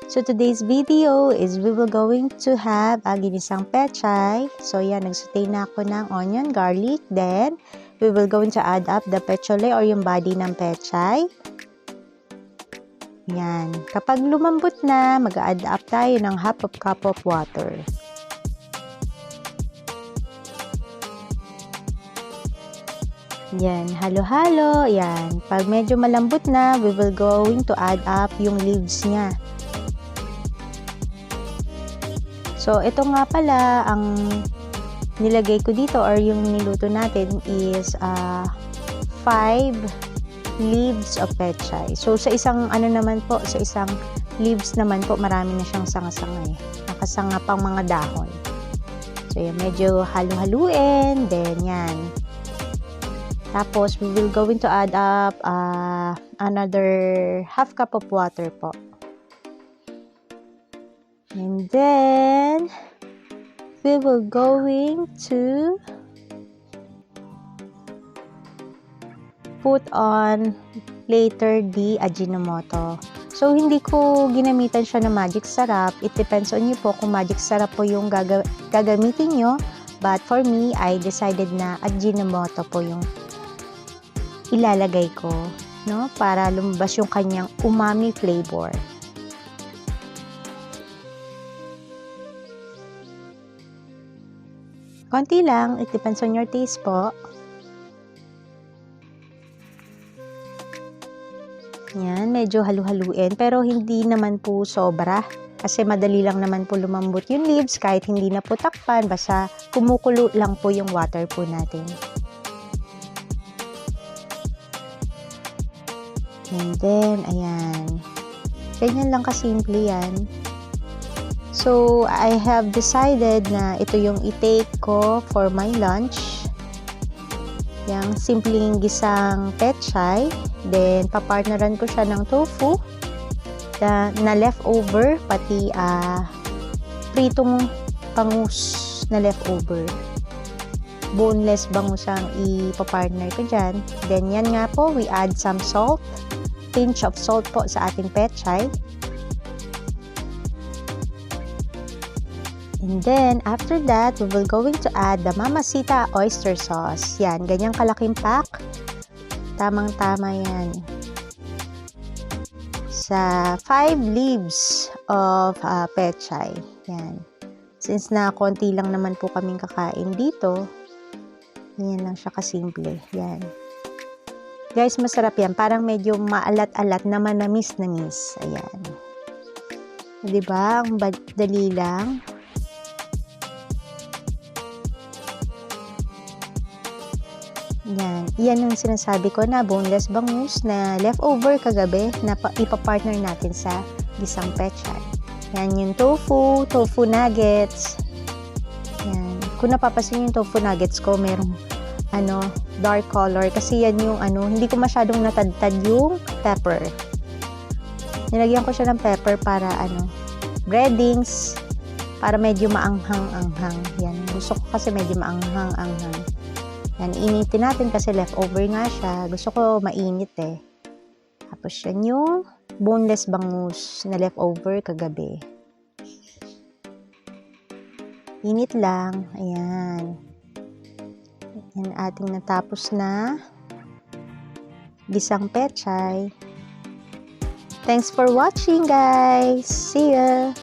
So today's video is we will going to have ginisang pechay. So yan, nagsaute na ako ng onion, garlic. Then, we will going to add up the pecholay or yung body ng pechay. Yan. Kapag lumambot na, mag-add up tayo ng half of cup of water. Yan, halo-halo. Yan. Pag medyo malambot na, we will going to add up yung leaves niya. So, ito nga pala, ang nilagay ko dito or yung niluto natin is 5 leaves of pechay. So, sa isang naman po, sa isang leaves naman po, marami na siyang sanga-sanga eh. Nakasanga pang mga dahon. So, yan, medyo halu-haluin. Then, yan. Tapos, we will going to add up another half cup of water po. And then, we will going to put on later the Ajinomoto. So, hindi ko ginamitan siya ng magic sarap. It depends on you po kung magic sarap po yung gagamitin nyo. But for me, I decided na Ajinomoto po yung ilalagay ko, no? Para lumabas yung kanyang umami flavor. Konti lang, it depends on your taste po. Yan, medyo halu-haluin, pero hindi naman po sobra. Kasi madali lang naman po lumambot yung leaves, kahit hindi na po takpan, basta kumukulo lang po yung water po natin. And then, ayan. Ganyan lang kasimple yan. So, I have decided na ito yung i-take ko for my lunch. Yung simpleng gisang pechay. Then, papartneran ko siya ng tofu na leftover, pati pritong bangus na leftover. Boneless bangus ang ipapartner ko dyan. Then, yan nga po, we add some salt. Pinch of salt po sa ating pechay. And then, after that, we will going to add the Mamacita oyster sauce. Yan, ganyang kalaking pack. Tamang-tama yan. Sa 5 leaves of pechay. Yan. Since na konti lang naman po kaming kakain dito, yan lang siya kasimple. Yan. Guys, masarap yan. Parang medyo maalat-alat na manamis-namis. Ayan. Diba? Ang dali lang. Yan. Yan ang sinasabi ko na boneless bangus na leftover kagabi na ipapartner natin sa gisang pechay. Yan yung tofu nuggets. Yan. Kung napapasin yung tofu nuggets ko, merong dark color kasi yan yung hindi ko masyadong natadtad yung pepper. Nilagyan ko siya ng pepper para breadings, para medyo maanghang-anghang. Yan. Gusto ko kasi medyo maanghang-anghang. Yan, initin natin kasi leftover nga siya. Gusto ko mainit eh. Tapos yan yung boneless bangus na leftover kagabi. Init lang. Ayan. Yan ating natapos na gisang pechay. Thanks for watching, guys. See ya!